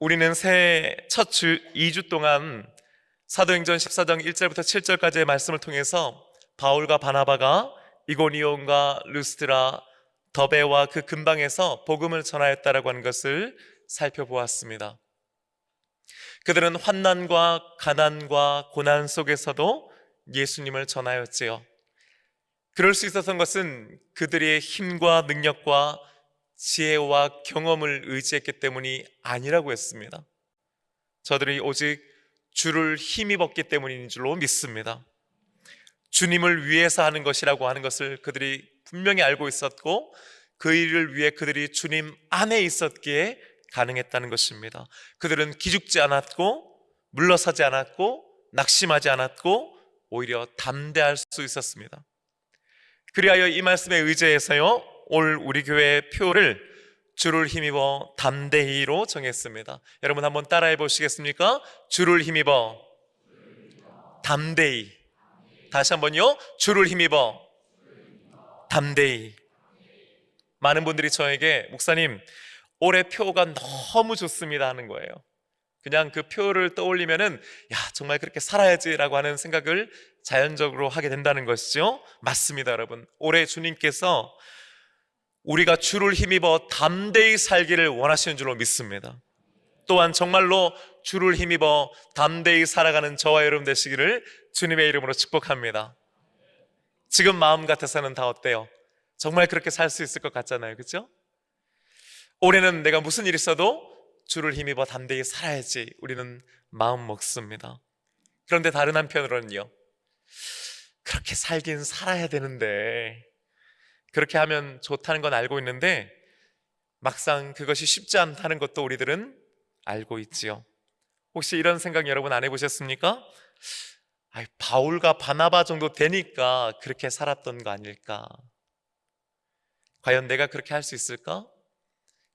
우리는 새해 첫 2주 동안 사도행전 14장 1절부터 7절까지의 말씀을 통해서 바울과 바나바가 이고니온과 르스드라, 더베와 그 근방에서 복음을 전하였다라고 하는 것을 살펴보았습니다. 그들은 환난과 가난과 고난 속에서도 예수님을 전하였지요. 그럴 수 있었던 것은 그들의 힘과 능력과 지혜와 경험을 의지했기 때문이 아니라고 했습니다. 저들이 오직 주를 힘입었기 때문인 줄로 믿습니다. 주님을 위해서 하는 것이라고 하는 것을 그들이 분명히 알고 있었고, 그 일을 위해 그들이 주님 안에 있었기에 가능했다는 것입니다. 그들은 기죽지 않았고, 물러서지 않았고, 낙심하지 않았고, 오히려 담대할 수 있었습니다. 그리하여 이 말씀에 의지해서요, 올 우리 교회의 표를 주를 힘입어 담대히로 정했습니다. 여러분 한번 따라해 보시겠습니까? 주를 힘입어 담대히. 다시 한번요, 주를 힘입어 담대히. 많은 분들이 저에게 목사님, 올해 표가 너무 좋습니다 하는 거예요. 그냥 그 표를 떠올리면은 야, 정말 그렇게 살아야지라고 하는 생각을 자연적으로 하게 된다는 것이죠. 맞습니다, 여러분. 올해 주님께서 우리가 주를 힘입어 담대히 살기를 원하시는 줄로 믿습니다. 또한 정말로 주를 힘입어 담대히 살아가는 저와 여러분 되시기를 주님의 이름으로 축복합니다. 지금 마음 같아서는 다 어때요? 정말 그렇게 살 수 있을 것 같잖아요, 그렇죠? 올해는 내가 무슨 일 있어도 주를 힘입어 담대히 살아야지 우리는 마음 먹습니다. 그런데 다른 한편으로는요, 그렇게 살긴 살아야 되는데, 그렇게 하면 좋다는 건 알고 있는데 막상 그것이 쉽지 않다는 것도 우리들은 알고 있지요. 혹시 이런 생각 여러분 안 해보셨습니까? 바울과 바나바 정도 되니까 그렇게 살았던 거 아닐까? 과연 내가 그렇게 할 수 있을까?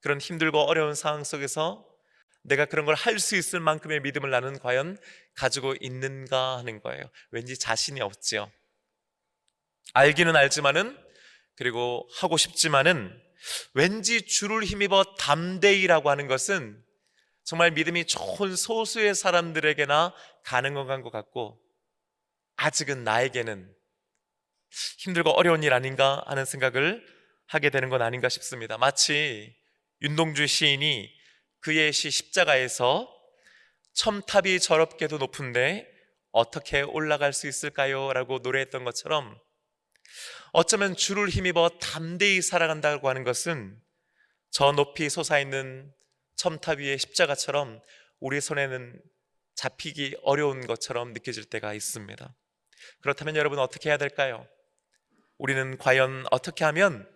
그런 힘들고 어려운 상황 속에서 내가 그런 걸 할 수 있을 만큼의 믿음을 나는 과연 가지고 있는가 하는 거예요. 왠지 자신이 없지요. 알기는 알지만은, 그리고 하고 싶지만은, 왠지 주를 힘입어 담대히라고 하는 것은 정말 믿음이 좋은 소수의 사람들에게나 가능한 것 같고, 아직은 나에게는 힘들고 어려운 일 아닌가 하는 생각을 하게 되는 건 아닌가 싶습니다. 마치 윤동주 시인이 그의 시 십자가에서 첨탑이 저럽게도 높은데 어떻게 올라갈 수 있을까요? 라고 노래했던 것처럼, 어쩌면 주를 힘입어 담대히 살아간다고 하는 것은 저 높이 솟아있는 첨탑 위의 십자가처럼 우리 손에는 잡히기 어려운 것처럼 느껴질 때가 있습니다. 그렇다면 여러분 어떻게 해야 될까요? 우리는 과연 어떻게 하면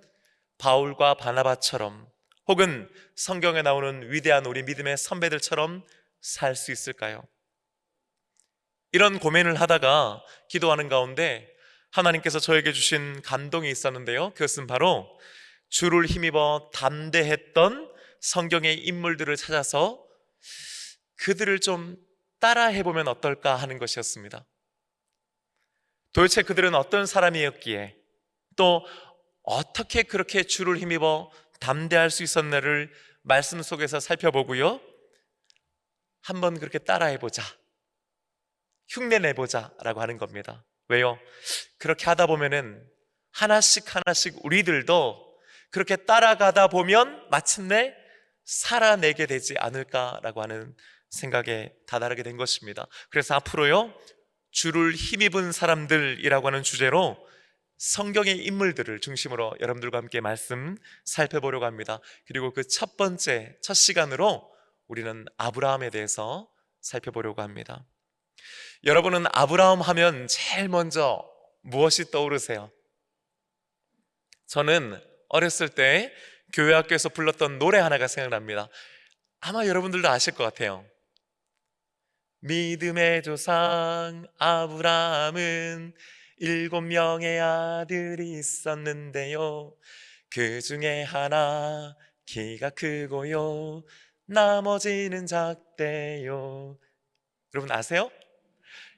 바울과 바나바처럼, 혹은 성경에 나오는 위대한 우리 믿음의 선배들처럼 살 수 있을까요? 이런 고민을 하다가 기도하는 가운데 하나님께서 저에게 주신 감동이 있었는데요, 그것은 바로 주를 힘입어 담대했던 성경의 인물들을 찾아서 그들을 좀 따라해보면 어떨까 하는 것이었습니다. 도대체 그들은 어떤 사람이었기에, 또 어떻게 그렇게 주를 힘입어 담대할 수 있었나를 말씀 속에서 살펴보고요, 한번 그렇게 따라해보자, 흉내내보자 라고 하는 겁니다. 왜요? 그렇게 하다 보면은 하나씩 우리들도 그렇게 따라가다 보면 마침내 살아내게 되지 않을까라고 하는 생각에 다다르게 된 것입니다. 그래서 앞으로요, 주를 힘입은 사람들이라고 하는 주제로 성경의 인물들을 중심으로 여러분들과 함께 말씀 살펴보려고 합니다. 그리고 그 첫 시간으로 우리는 아브라함에 대해서 살펴보려고 합니다. 여러분은 아브라함 하면 제일 먼저 무엇이 떠오르세요? 저는 어렸을 때 교회 학교에서 불렀던 노래 하나가 생각납니다. 아마 여러분들도 아실 것 같아요. 믿음의 조상 아브라함은 7명의 아들이 있었는데요, 그 중에 하나 키가 크고요, 나머지는 작대요. 여러분 아세요?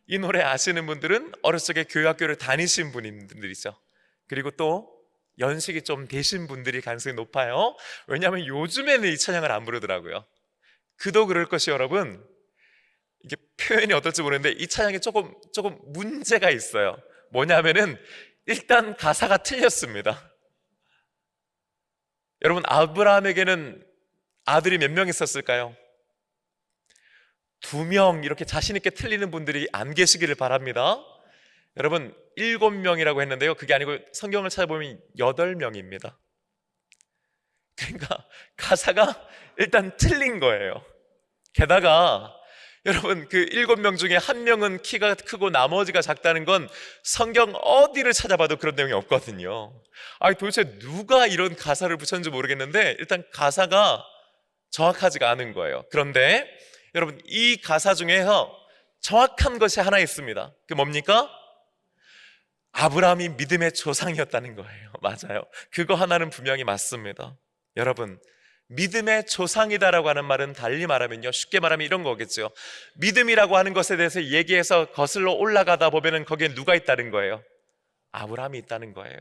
이 노래 아시는 분들은 어렸을 적에 교회 학교를 다니신 분들이죠. 그리고 또 연식이 좀 되신 분들이 가능성이 높아요. 왜냐하면 요즘에는 이 찬양을 안 부르더라고요. 그도 그럴 것이 여러분, 이게 표현이 어떨지 모르는데 이 찬양에 조금 문제가 있어요. 뭐냐면은 일단 가사가 틀렸습니다. 여러분, 아브라함에게는 아들이 몇 명 있었을까요? 2명. 이렇게 자신 있게 틀리는 분들이 안 계시기를 바랍니다. 여러분, 7명이라고 했는데요, 그게 아니고 성경을 찾아보면 8명입니다. 그러니까 가사가 일단 틀린 거예요. 게다가 여러분, 그 7명 중에 1명은 키가 크고 나머지가 작다는 건 성경 어디를 찾아봐도 그런 내용이 없거든요. 도대체 누가 이런 가사를 붙였는지 모르겠는데 일단 가사가 정확하지가 않은 거예요. 그런데 여러분, 이 가사 중에서 정확한 것이 하나 있습니다. 그게 뭡니까? 아브라함이 믿음의 조상이었다는 거예요. 맞아요. 그거 하나는 분명히 맞습니다. 여러분, 믿음의 조상이다라고 하는 말은 달리 말하면요, 쉽게 말하면 이런 거겠죠. 믿음이라고 하는 것에 대해서 얘기해서 거슬러 올라가다 보면은 거기에 누가 있다는 거예요? 아브라함이 있다는 거예요.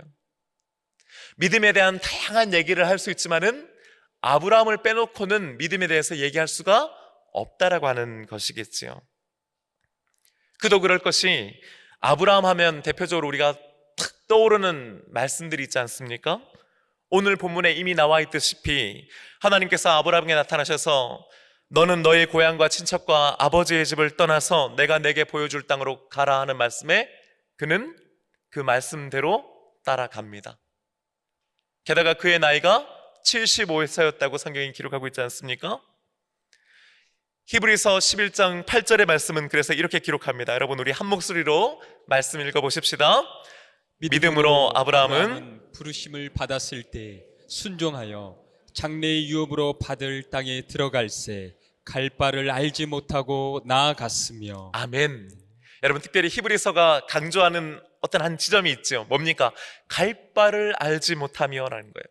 믿음에 대한 다양한 얘기를 할 수 있지만은 아브라함을 빼놓고는 믿음에 대해서 얘기할 수가 없다라고 하는 것이겠지요. 그도 그럴 것이, 아브라함 하면 대표적으로 우리가 탁 떠오르는 말씀들이 있지 않습니까? 오늘 본문에 이미 나와 있듯이 하나님께서 아브라함에게 나타나셔서 너는 너의 고향과 친척과 아버지의 집을 떠나서 내가 내게 보여줄 땅으로 가라 하는 말씀에 그는 그 말씀대로 따라갑니다. 게다가 그의 나이가 75세였다고 성경이 기록하고 있지 않습니까? 히브리서 11장 8절의 말씀은 그래서 이렇게 기록합니다. 여러분, 우리 한 목소리로 말씀 읽어보십시다. 믿음으로 아브라함은 부르심을 받았을 때 순종하여 장래의 유업으로 받을 땅에 들어갈새 갈 바를 알지 못하고 나아갔으며. 아멘. 여러분, 특별히 히브리서가 강조하는 어떤 한 지점이 있죠. 뭡니까? 갈 바를 알지 못하며라는 거예요.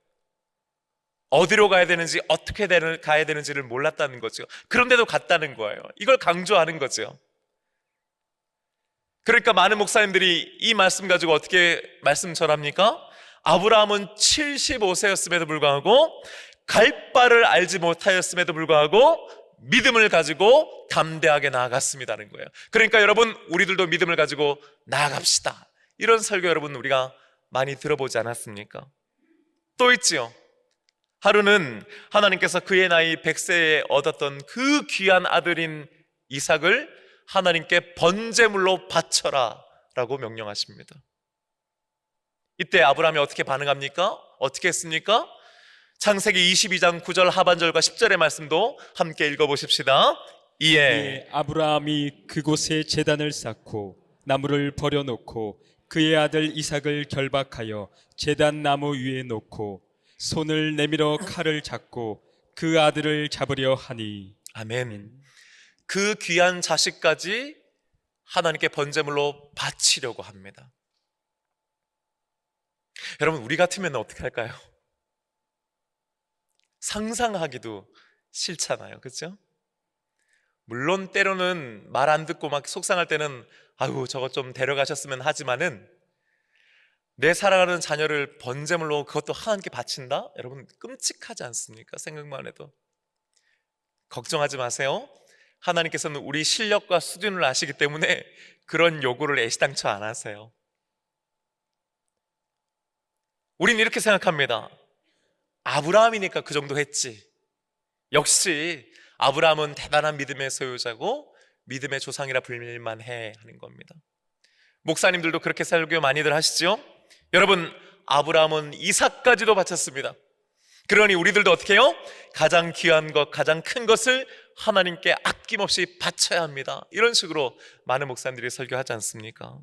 어디로 가야 되는지, 어떻게 가야 되는지를 몰랐다는 거죠. 그런데도 갔다는 거예요. 이걸 강조하는 거죠. 그러니까 많은 목사님들이 이 말씀 가지고 어떻게 말씀 전합니까? 아브라함은 75세였음에도 불구하고, 갈 바를 알지 못하였음에도 불구하고 믿음을 가지고 담대하게 나아갔습니다는 거예요. 그러니까 여러분, 우리들도 믿음을 가지고 나아갑시다. 이런 설교 여러분 우리가 많이 들어보지 않았습니까? 또 있지요. 하루는 하나님께서 그의 나이 100세에 얻었던 그 귀한 아들인 이삭을 하나님께 번제물로 바쳐라 라고 명령하십니다. 이때 아브라함이 어떻게 반응합니까? 어떻게 했습니까? 창세기 22장 9절 하반절과 10절의 말씀도 함께 읽어보십시다. 이에 아브라함이 그곳에 제단을 쌓고 나무를 버려놓고 그의 아들 이삭을 결박하여 제단 나무 위에 놓고 손을 내밀어 칼을 잡고 그 아들을 잡으려 하니. 아멘. 그 귀한 자식까지 하나님께 번제물로 바치려고 합니다. 여러분, 우리 같으면 어떻게 할까요? 상상하기도 싫잖아요. 그렇죠? 물론 때로는 말 안 듣고 막 속상할 때는 아유 저거 좀 데려가셨으면 하지만은 내 사랑하는 자녀를 번제물로 그것도 하나님께 바친다? 여러분 끔찍하지 않습니까? 생각만 해도. 걱정하지 마세요. 하나님께서는 우리 실력과 수준을 아시기 때문에 그런 요구를 애시당초 안 하세요. 우린 이렇게 생각합니다. 아브라함이니까 그 정도 했지. 역시 아브라함은 대단한 믿음의 소유자고 믿음의 조상이라 불릴만 해 하는 겁니다. 목사님들도 그렇게 설교 많이들 하시죠? 여러분, 아브라함은 이삭까지도 바쳤습니다. 그러니 우리들도 어떻게 해요? 가장 귀한 것, 가장 큰 것을 하나님께 아낌없이 바쳐야 합니다. 이런 식으로 많은 목사님들이 설교하지 않습니까?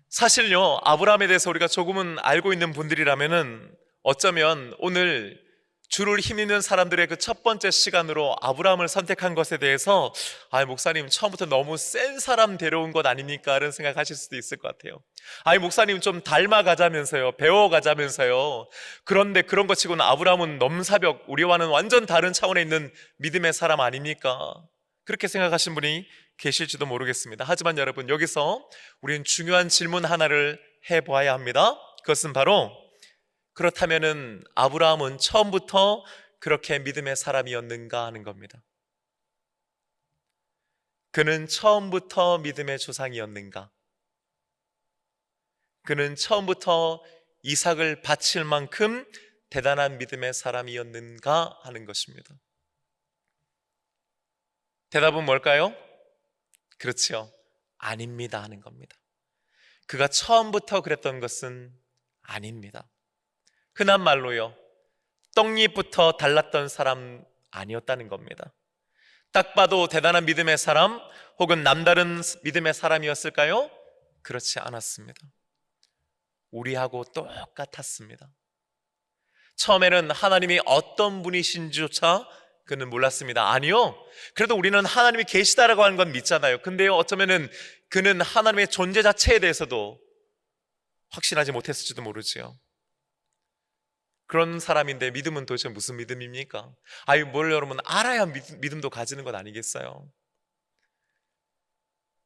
사실요, 아브라함에 대해서 우리가 조금은 알고 있는 분들이라면은 어쩌면 오늘 주를 힘있는 사람들의 그 첫 번째 시간으로 아브라함을 선택한 것에 대해서 목사님 처음부터 너무 센 사람 데려온 것 아닙니까? 이런 생각하실 수도 있을 것 같아요. 목사님 좀 닮아가자면서요, 배워가자면서요. 그런데 그런 것 치고는 아브라함은 넘사벽, 우리와는 완전 다른 차원에 있는 믿음의 사람 아닙니까? 그렇게 생각하신 분이 계실지도 모르겠습니다. 하지만 여러분, 여기서 우리는 중요한 질문 하나를 해보아야 합니다. 그것은 바로, 그렇다면은 아브라함은 처음부터 그렇게 믿음의 사람이었는가 하는 겁니다. 그는 처음부터 믿음의 조상이었는가? 그는 처음부터 이삭을 바칠 만큼 대단한 믿음의 사람이었는가 하는 것입니다. 대답은 뭘까요? 그렇죠. 아닙니다 하는 겁니다. 그가 처음부터 그랬던 것은 아닙니다. 흔한 말로요, 떡잎부터 달랐던 사람 아니었다는 겁니다. 딱 봐도 대단한 믿음의 사람 혹은 남다른 믿음의 사람이었을까요? 그렇지 않았습니다. 우리하고 똑같았습니다. 처음에는 하나님이 어떤 분이신지조차 그는 몰랐습니다. 아니요, 그래도 우리는 하나님이 계시다라고 하는 건 믿잖아요. 근데요, 어쩌면은 그는 하나님의 존재 자체에 대해서도 확신하지 못했을지도 모르지요. 그런 사람인데 믿음은 도대체 무슨 믿음입니까? 아유, 뭘 여러분 알아야 믿음도 가지는 것 아니겠어요?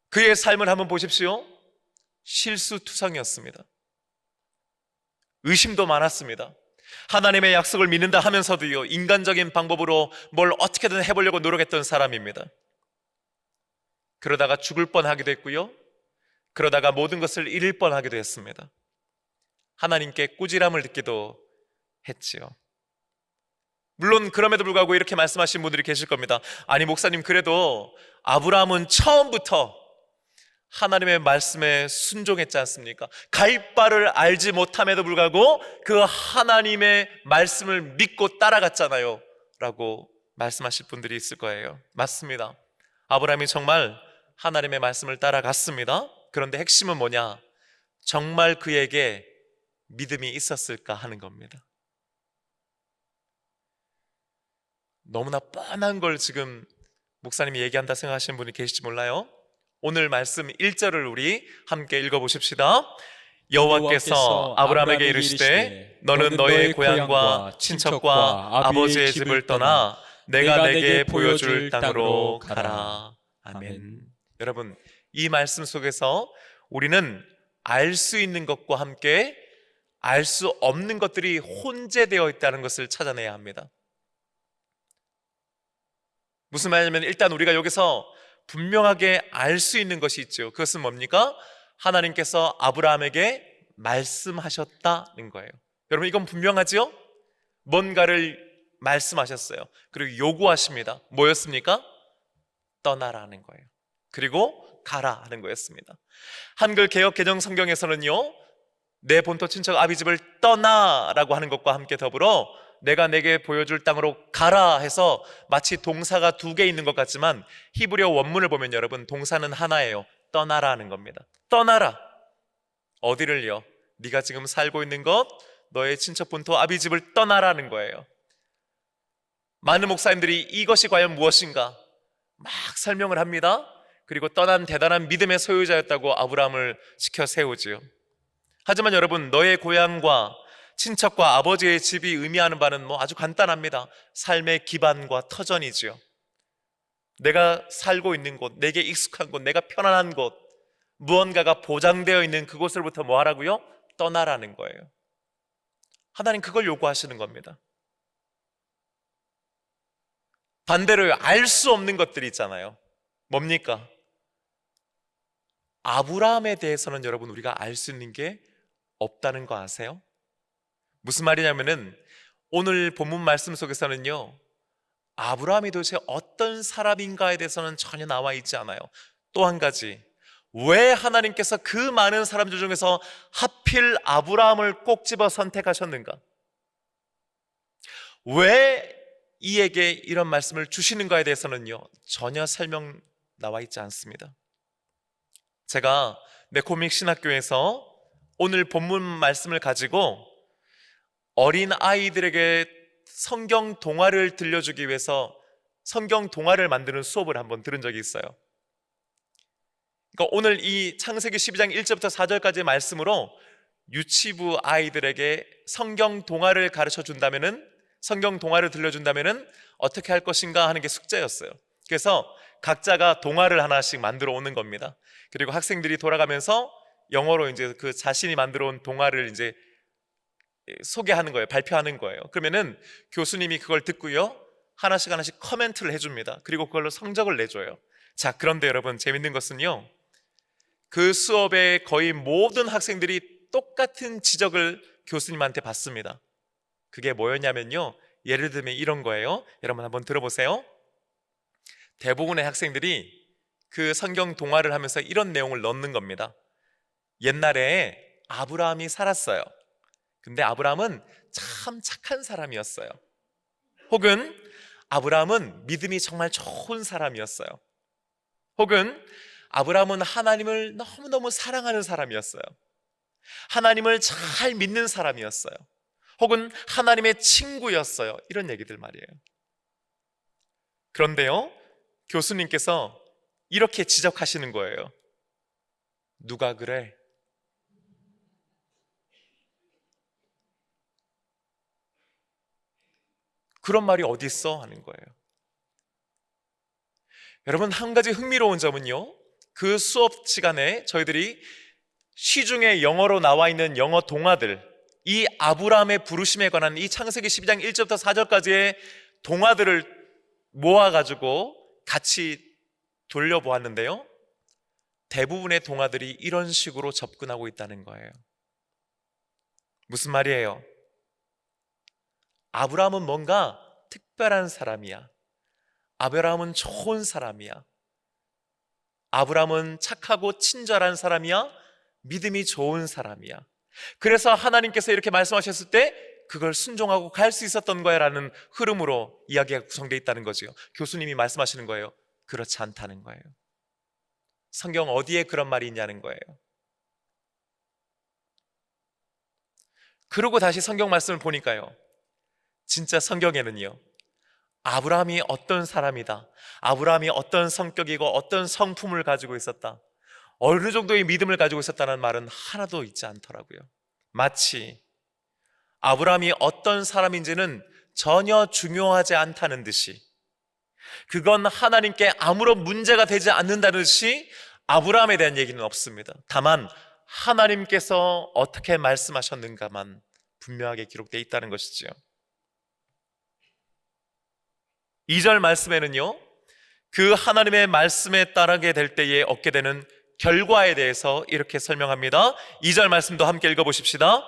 그의 삶을 한번 보십시오. 실수투성이었습니다. 의심도 많았습니다. 하나님의 약속을 믿는다 하면서도요, 인간적인 방법으로 뭘 어떻게든 해보려고 노력했던 사람입니다. 그러다가 죽을 뻔하기도 했고요, 그러다가 모든 것을 잃을 뻔하기도 했습니다. 하나님께 꾸지람을 듣기도 했지요. 물론 그럼에도 불구하고 이렇게 말씀하신 분들이 계실 겁니다. 아니 목사님, 그래도 아브라함은 처음부터 하나님의 말씀에 순종했지 않습니까? 갈 바를 알지 못함에도 불구하고 그 하나님의 말씀을 믿고 따라갔잖아요 라고 말씀하실 분들이 있을 거예요. 맞습니다. 아브라함이 정말 하나님의 말씀을 따라갔습니다. 그런데 핵심은 뭐냐? 정말 그에게 믿음이 있었을까 하는 겁니다. 너무나 뻔한 걸 지금 목사님이 얘기한다 생각하시는 분이 계실지 몰라요. 오늘 말씀 1절을 우리 함께 읽어보십시다. 여호와께서 아브라함에게 이르시되 너는 너의 고향과 친척과 아버지의 집을 떠나 내가 내게 보여줄 땅으로 가라. 아멘. 여러분, 이 말씀 속에서 우리는 알 수 있는 것과 함께 알 수 없는 것들이 혼재되어 있다는 것을 찾아내야 합니다. 무슨 말이냐면, 일단 우리가 여기서 분명하게 알 수 있는 것이 있죠. 그것은 뭡니까? 하나님께서 아브라함에게 말씀하셨다는 거예요. 여러분, 이건 분명하죠? 뭔가를 말씀하셨어요. 그리고 요구하십니다. 뭐였습니까? 떠나라는 거예요. 그리고 가라 하는 거였습니다. 한글 개역 개정 성경에서는요, 내 본토 친척 아비집을 떠나라고 하는 것과 함께 더불어 내가 내게 보여줄 땅으로 가라 해서 마치 동사가 두 개 있는 것 같지만 히브리어 원문을 보면 여러분, 동사는 하나예요. 떠나라는 겁니다. 떠나라. 어디를요? 네가 지금 살고 있는 것, 너의 친척 본토 아비집을 떠나라는 거예요. 많은 목사님들이 이것이 과연 무엇인가 막 설명을 합니다. 그리고 떠난 대단한 믿음의 소유자였다고 아브라함을 지켜 세우지요. 하지만 여러분, 너의 고향과 친척과 아버지의 집이 의미하는 바는 아주 간단합니다. 삶의 기반과 터전이지요. 내가 살고 있는 곳, 내게 익숙한 곳, 내가 편안한 곳, 무언가가 보장되어 있는 그곳으로부터 뭐 하라고요? 떠나라는 거예요. 하나님 그걸 요구하시는 겁니다. 반대로 알 수 없는 것들이 있잖아요. 뭡니까? 아브라함에 대해서는 여러분, 우리가 알 수 있는 게 없다는 거 아세요? 무슨 말이냐면은 오늘 본문 말씀 속에서는요, 아브라함이 도대체 어떤 사람인가에 대해서는 전혀 나와 있지 않아요. 또 한 가지, 왜 하나님께서 그 많은 사람들 중에서 하필 아브라함을 꼭 집어 선택하셨는가? 왜 이에게 이런 말씀을 주시는가에 대해서는요, 전혀 설명 나와 있지 않습니다. 제가 네코믹 신학교에서 오늘 본문 말씀을 가지고 어린 아이들에게 성경 동화를 들려주기 위해서 성경 동화를 만드는 수업을 한번 들은 적이 있어요. 그러니까 오늘 이 창세기 12장 1절부터 4절까지의 말씀으로 유치부 아이들에게 성경 동화를 가르쳐 준다면은, 성경 동화를 들려준다면은 어떻게 할 것인가 하는 게 숙제였어요. 그래서 각자가 동화를 하나씩 만들어 오는 겁니다. 그리고 학생들이 돌아가면서 영어로 이제 그 자신이 만들어 온 동화를 이제 소개하는 거예요. 발표하는 거예요. 그러면은 교수님이 그걸 듣고요, 하나씩 하나씩 코멘트를 해줍니다. 그리고 그걸로 성적을 내줘요. 자, 그런데 여러분, 재밌는 것은요, 그 수업에 거의 모든 학생들이 똑같은 지적을 교수님한테 받습니다. 그게 뭐였냐면요, 예를 들면 이런 거예요. 여러분 한번 들어보세요. 대부분의 학생들이 그 성경 동화를 하면서 이런 내용을 넣는 겁니다. 옛날에 아브라함이 살았어요. 근데 아브라함은 참 착한 사람이었어요. 혹은 아브라함은 믿음이 정말 좋은 사람이었어요. 혹은 아브라함은 하나님을 너무너무 사랑하는 사람이었어요. 하나님을 잘 믿는 사람이었어요. 혹은 하나님의 친구였어요. 이런 얘기들 말이에요. 그런데요, 교수님께서 이렇게 지적하시는 거예요. 누가 그래? 그런 말이 어디 있어? 하는 거예요. 여러분, 한 가지 흥미로운 점은요, 그 수업 시간에 저희들이 시중에 영어로 나와 있는 영어 동화들, 이 아브라함의 부르심에 관한 이 창세기 12장 1절부터 4절까지의 동화들을 모아가지고 같이 돌려보았는데요, 대부분의 동화들이 이런 식으로 접근하고 있다는 거예요. 무슨 말이에요? 아브라함은 뭔가 특별한 사람이야. 아브라함은 좋은 사람이야. 아브라함은 착하고 친절한 사람이야. 믿음이 좋은 사람이야. 그래서 하나님께서 이렇게 말씀하셨을 때 그걸 순종하고 갈 수 있었던 거야 라는 흐름으로 이야기가 구성되어 있다는 거죠. 교수님이 말씀하시는 거예요. 그렇지 않다는 거예요. 성경 어디에 그런 말이 있냐는 거예요. 그러고 다시 성경 말씀을 보니까요, 진짜 성경에는요, 아브라함이 어떤 사람이다, 아브라함이 어떤 성격이고 어떤 성품을 가지고 있었다, 어느 정도의 믿음을 가지고 있었다는 말은 하나도 있지 않더라고요. 마치 아브라함이 어떤 사람인지는 전혀 중요하지 않다는 듯이, 그건 하나님께 아무런 문제가 되지 않는다는 듯이 아브라함에 대한 얘기는 없습니다. 다만 하나님께서 어떻게 말씀하셨는가만 분명하게 기록되어 있다는 것이죠. 2절 말씀에는요, 그 하나님의 말씀에 따르게 될 때에 얻게 되는 결과에 대해서 이렇게 설명합니다. 2절 말씀도 함께 읽어보십시다.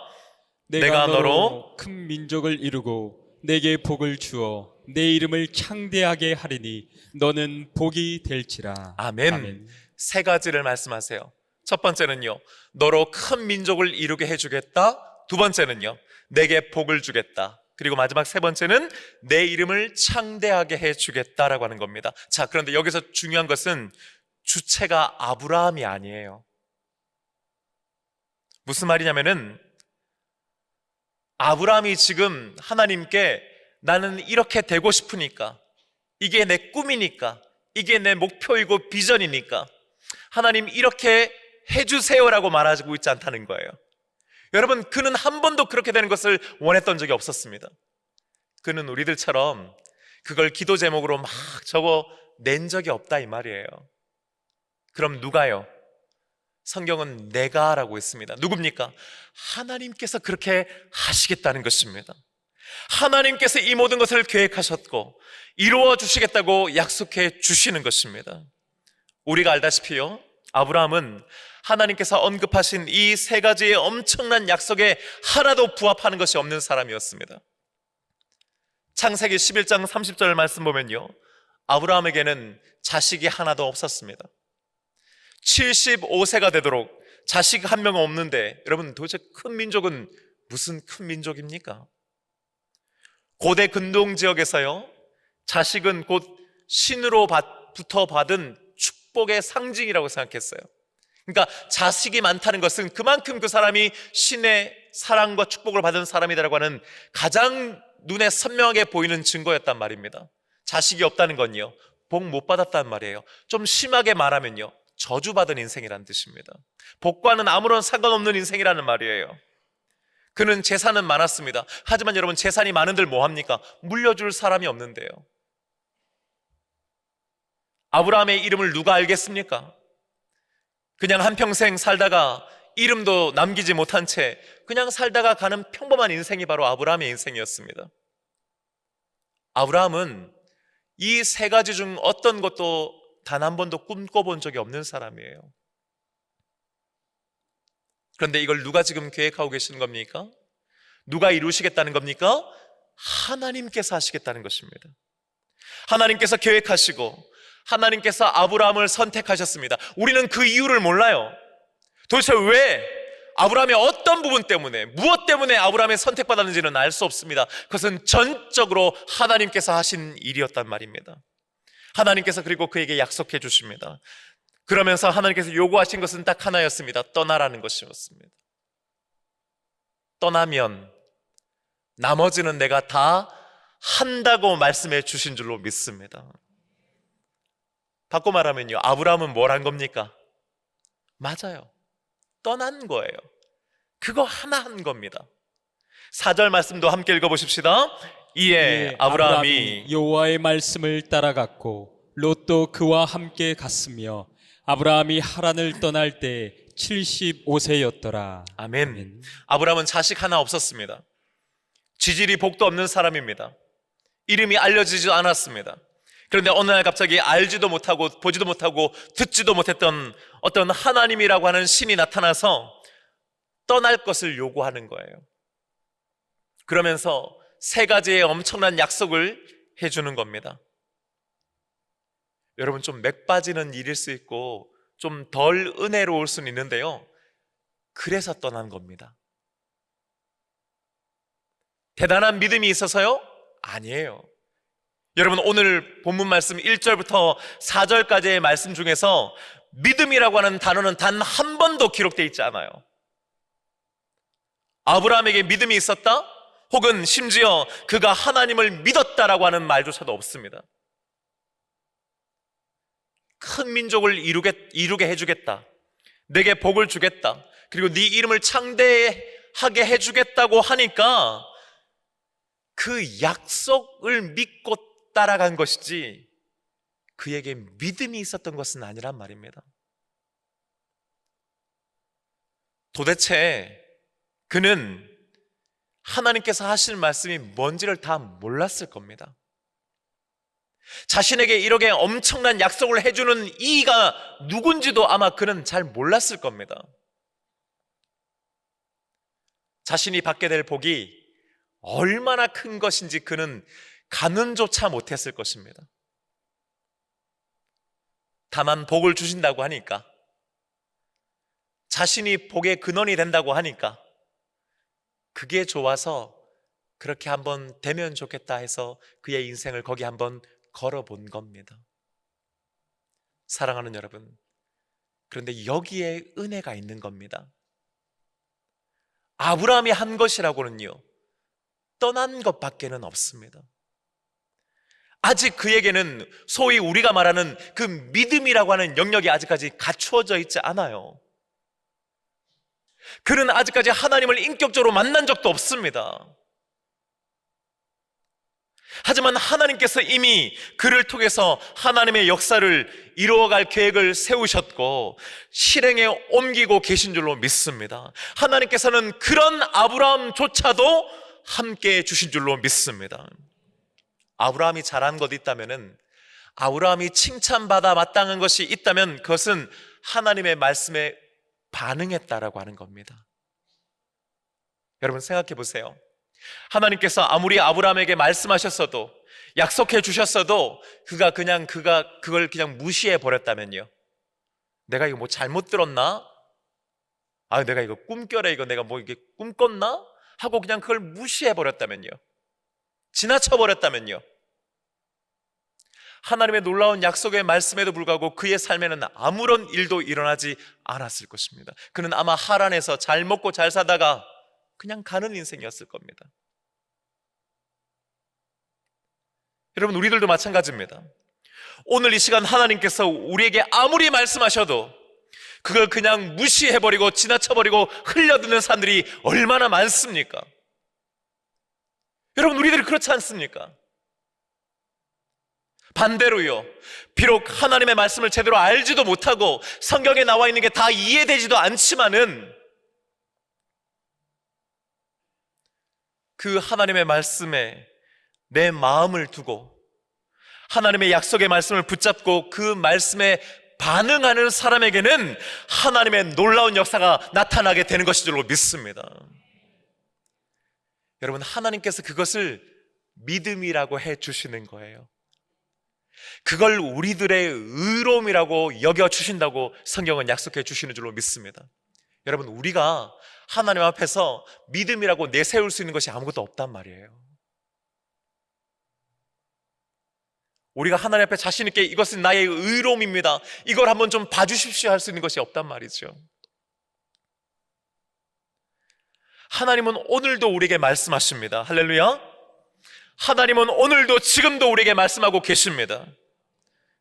내가 너로 큰 민족을 이루고 내게 복을 주어 내 이름을 창대하게 하리니 너는 복이 될지라. 아멘. 세 가지를 말씀하세요. 첫 번째는요, 너로 큰 민족을 이루게 해주겠다. 두 번째는요, 내게 복을 주겠다. 그리고 마지막 세 번째는 내 이름을 창대하게 해주겠다라고 하는 겁니다. 자, 그런데 여기서 중요한 것은 주체가 아브라함이 아니에요. 무슨 말이냐면은, 아브라함이 지금 하나님께 나는 이렇게 되고 싶으니까, 이게 내 꿈이니까, 이게 내 목표이고 비전이니까 하나님 이렇게 해주세요라고 말하고 있지 않다는 거예요. 여러분, 그는 한 번도 그렇게 되는 것을 원했던 적이 없었습니다. 그는 우리들처럼 그걸 기도 제목으로 막 적어 낸 적이 없다 이 말이에요. 그럼 누가요? 성경은 내가라고 했습니다. 누굽니까? 하나님께서 그렇게 하시겠다는 것입니다. 하나님께서 이 모든 것을 계획하셨고 이루어 주시겠다고 약속해 주시는 것입니다. 우리가 알다시피요, 아브라함은 하나님께서 언급하신 이 세 가지의 엄청난 약속에 하나도 부합하는 것이 없는 사람이었습니다. 창세기 11장 30절 말씀 보면요, 아브라함에게는 자식이 하나도 없었습니다. 75세가 되도록 자식 한 명 없는데, 여러분 도대체 큰 민족은 무슨 큰 민족입니까? 고대 근동 지역에서요, 자식은 곧 신으로부터 받은 축복의 상징이라고 생각했어요. 그러니까 자식이 많다는 것은 그만큼 그 사람이 신의 사랑과 축복을 받은 사람이다라고 하는 가장 눈에 선명하게 보이는 증거였단 말입니다. 자식이 없다는 건요, 복 못 받았단 말이에요. 좀 심하게 말하면요, 저주받은 인생이라는 뜻입니다. 복과는 아무런 상관없는 인생이라는 말이에요. 그는 재산은 많았습니다. 하지만 여러분, 재산이 많은들 뭐합니까? 물려줄 사람이 없는데요. 아브라함의 이름을 누가 알겠습니까? 그냥 한평생 살다가 이름도 남기지 못한 채 그냥 살다가 가는 평범한 인생이 바로 아브라함의 인생이었습니다. 아브라함은 이 세 가지 중 어떤 것도 단 한 번도 꿈꿔본 적이 없는 사람이에요. 그런데 이걸 누가 지금 계획하고 계시는 겁니까? 누가 이루시겠다는 겁니까? 하나님께서 하시겠다는 것입니다. 하나님께서 계획하시고 하나님께서 아브라함을 선택하셨습니다. 우리는 그 이유를 몰라요. 도대체 왜 아브라함의 어떤 부분 때문에, 무엇 때문에 아브라함이 선택받았는지는 알 수 없습니다. 그것은 전적으로 하나님께서 하신 일이었단 말입니다. 하나님께서 그리고 그에게 약속해 주십니다. 그러면서 하나님께서 요구하신 것은 딱 하나였습니다. 떠나라는 것이었습니다. 떠나면 나머지는 내가 다 한다고 말씀해 주신 줄로 믿습니다. 바꿔 말하면요, 아브라함은 뭘 한 겁니까? 맞아요, 떠난 거예요. 그거 하나 한 겁니다. 4절 말씀도 함께 읽어보십시다. 이에 아브라함이 여호와의 말씀을 따라갔고 롯도 그와 함께 갔으며 아브라함이 하란을 떠날 때 75세였더라. 아멘. 아브라함은 자식 하나 없었습니다. 지질이 복도 없는 사람입니다. 이름이 알려지지도 않았습니다. 그런데 어느 날 갑자기 알지도 못하고 보지도 못하고 듣지도 못했던 어떤 하나님이라고 하는 신이 나타나서 떠날 것을 요구하는 거예요. 그러면서 세 가지의 엄청난 약속을 해주는 겁니다. 여러분, 좀 맥 빠지는 일일 수 있고 좀 덜 은혜로울 수는 있는데요, 그래서 떠난 겁니다. 대단한 믿음이 있어서요? 아니에요. 여러분, 오늘 본문 말씀 1절부터 4절까지의 말씀 중에서 믿음이라고 하는 단어는 단 한 번도 기록되어 있지 않아요. 아브라함에게 믿음이 있었다? 혹은 심지어 그가 하나님을 믿었다라고 하는 말조차도 없습니다. 큰 민족을 이루게 해주겠다, 내게 복을 주겠다, 그리고 네 이름을 창대하게 해주겠다고 하니까 그 약속을 믿고 따라간 것이지 그에게 믿음이 있었던 것은 아니란 말입니다. 도대체 그는 하나님께서 하실 말씀이 뭔지를 다 몰랐을 겁니다. 자신에게 이렇게 엄청난 약속을 해주는 이가 누군지도 아마 그는 잘 몰랐을 겁니다. 자신이 받게 될 복이 얼마나 큰 것인지 그는 가늠조차 못했을 것입니다. 다만 복을 주신다고 하니까, 자신이 복의 근원이 된다고 하니까 그게 좋아서 그렇게 한번 되면 좋겠다 해서 그의 인생을 거기 한번 걸어본 겁니다. 사랑하는 여러분, 그런데 여기에 은혜가 있는 겁니다. 아브라함이 한 것이라고는요, 떠난 것밖에는 없습니다. 아직 그에게는 소위 우리가 말하는 그 믿음이라고 하는 영역이 아직까지 갖추어져 있지 않아요. 그는 아직까지 하나님을 인격적으로 만난 적도 없습니다. 하지만 하나님께서 이미 그를 통해서 하나님의 역사를 이루어갈 계획을 세우셨고 실행에 옮기고 계신 줄로 믿습니다. 하나님께서는 그런 아브라함조차도 함께 주신 줄로 믿습니다. 아브라함이 잘한 것이 있다면, 아브라함이 칭찬받아 마땅한 것이 있다면 그것은 하나님의 말씀에 반응했다라고 하는 겁니다. 여러분, 생각해 보세요. 하나님께서 아무리 아브라함에게 말씀하셨어도, 약속해 주셨어도 그걸 그냥 무시해 버렸다면요, 내가 이거 뭐 잘못 들었나? 내가 이거 꿈결에 이거 내가 뭐 이게 꿈꿨나? 하고 그냥 그걸 무시해 버렸다면요, 지나쳐 버렸다면요, 하나님의 놀라운 약속의 말씀에도 불구하고 그의 삶에는 아무런 일도 일어나지 않았을 것입니다. 그는 아마 하란에서 잘 먹고 잘 사다가 그냥 가는 인생이었을 겁니다. 여러분, 우리들도 마찬가지입니다. 오늘 이 시간 하나님께서 우리에게 아무리 말씀하셔도 그걸 그냥 무시해버리고 지나쳐버리고 흘려드는 사람들이 얼마나 많습니까? 여러분, 우리들이 그렇지 않습니까? 반대로요, 비록 하나님의 말씀을 제대로 알지도 못하고 성경에 나와 있는 게 다 이해되지도 않지만은 그 하나님의 말씀에 내 마음을 두고 하나님의 약속의 말씀을 붙잡고 그 말씀에 반응하는 사람에게는 하나님의 놀라운 역사가 나타나게 되는 것인 줄로 믿습니다. 여러분, 하나님께서 그것을 믿음이라고 해 주시는 거예요. 그걸 우리들의 의로움이라고 여겨 주신다고 성경은 약속해 주시는 줄로 믿습니다. 여러분, 우리가 하나님 앞에서 믿음이라고 내세울 수 있는 것이 아무것도 없단 말이에요. 우리가 하나님 앞에 자신 있게 이것은 나의 의로움입니다, 이걸 한번 좀 봐주십시오 할 수 있는 것이 없단 말이죠. 하나님은 오늘도 우리에게 말씀하십니다. 할렐루야. 하나님은 오늘도 지금도 우리에게 말씀하고 계십니다.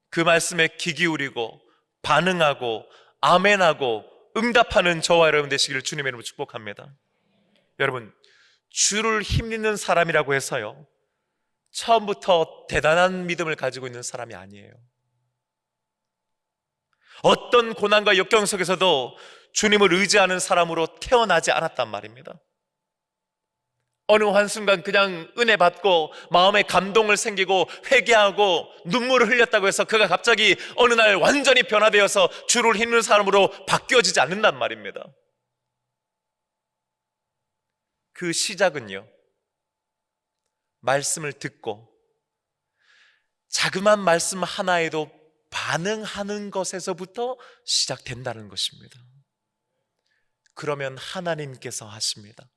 그 말씀에 귀 기울이고 반응하고 아멘하고 응답하는 저와 여러분 되시기를 주님의 이름으로 축복합니다. 여러분, 주를 힘입는 사람이라고 해서요, 처음부터 대단한 믿음을 가지고 있는 사람이 아니에요. 어떤 고난과 역경 속에서도 주님을 의지하는 사람으로 태어나지 않았단 말입니다. 어느 한순간 그냥 은혜 받고 마음에 감동을 생기고 회개하고 눈물을 흘렸다고 해서 그가 갑자기 어느 날 완전히 변화되어서 주를 힘입는 사람으로 바뀌어지지 않는단 말입니다. 그 시작은요, 말씀을 듣고 자그마한 말씀 하나에도 반응하는 것에서부터 시작된다는 것입니다. 그러면 하나님께서 하십니다.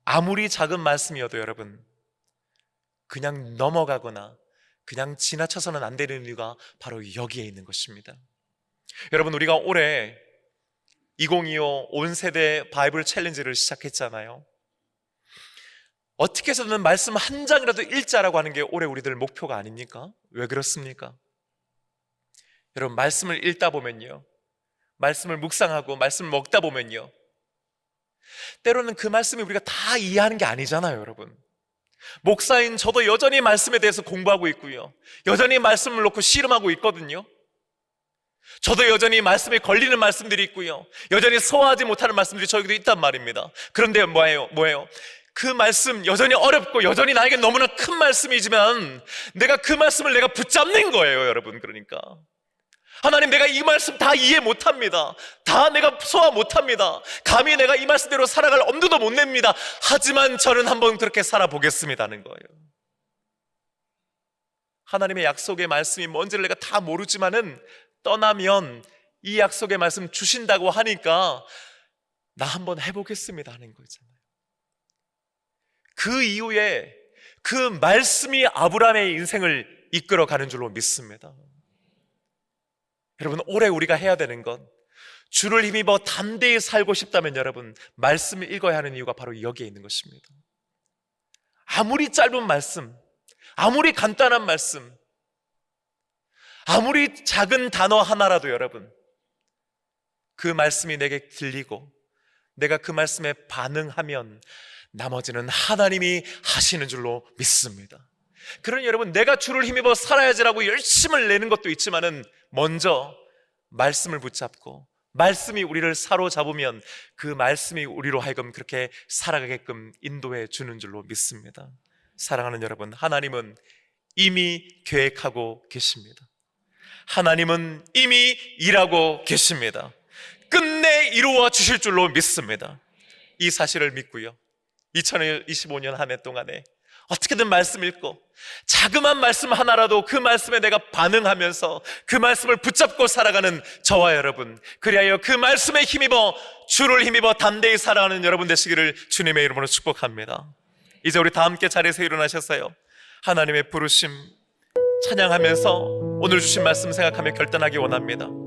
아무리 작은 말씀이어도 여러분, 그냥 넘어가거나 그냥 지나쳐서는 안 되는 이유가 바로 여기에 있는 것입니다. 여러분, 우리가 올해 2025 온세대 바이블 챌린지를 시작했잖아요. 어떻게 해서든 말씀 한 장이라도 읽자라고 하는 게 올해 우리들 목표가 아닙니까? 왜 그렇습니까? 여러분, 말씀을 읽다 보면요, 말씀을 묵상하고 말씀을 먹다 보면요, 때로는 그 말씀이 우리가 다 이해하는 게 아니잖아요. 여러분, 목사인 저도 여전히 말씀에 대해서 공부하고 있고요, 여전히 말씀을 놓고 씨름하고 있거든요. 저도 여전히 말씀에 걸리는 말씀들이 있고요, 여전히 소화하지 못하는 말씀들이 저에게도 있단 말입니다. 그런데 뭐예요? 그 말씀 여전히 어렵고 여전히 나에게 너무나 큰 말씀이지만 내가 그 말씀을 내가 붙잡는 거예요. 여러분, 그러니까 하나님, 내가 이 말씀 다 이해 못합니다. 다 내가 소화 못합니다. 감히 내가 이 말씀대로 살아갈 엄두도 못 냅니다. 하지만 저는 한번 그렇게 살아보겠습니다는 거예요. 하나님의 약속의 말씀이 뭔지를 내가 다 모르지만은 떠나면 이 약속의 말씀 주신다고 하니까 나 한번 해보겠습니다 하는 거잖아요. 그 이후에 그 말씀이 아브라함의 인생을 이끌어가는 줄로 믿습니다. 여러분, 올해 우리가 해야 되는 건, 주를 힘입어 담대히 살고 싶다면 여러분, 말씀을 읽어야 하는 이유가 바로 여기에 있는 것입니다. 아무리 짧은 말씀, 아무리 간단한 말씀, 아무리 작은 단어 하나라도 여러분, 그 말씀이 내게 들리고 내가 그 말씀에 반응하면 나머지는 하나님이 하시는 줄로 믿습니다. 그러니 여러분, 내가 주를 힘입어 살아야지라고 열심을 내는 것도 있지만은 먼저 말씀을 붙잡고 말씀이 우리를 사로잡으면 그 말씀이 우리로 하여금 그렇게 살아가게끔 인도해 주는 줄로 믿습니다. 사랑하는 여러분, 하나님은 이미 계획하고 계십니다. 하나님은 이미 일하고 계십니다. 끝내 이루어 주실 줄로 믿습니다. 이 사실을 믿고요, 2025년 한 해 동안에 어떻게든 말씀 읽고 자그마한 말씀 하나라도 그 말씀에 내가 반응하면서 그 말씀을 붙잡고 살아가는 저와 여러분, 그리하여 그 말씀에 힘입어 주를 힘입어 담대히 살아가는 여러분 되시기를 주님의 이름으로 축복합니다. 이제 우리 다 함께 자리에서 일어나셨어요. 하나님의 부르심 찬양하면서 오늘 주신 말씀 생각하며 결단하기 원합니다.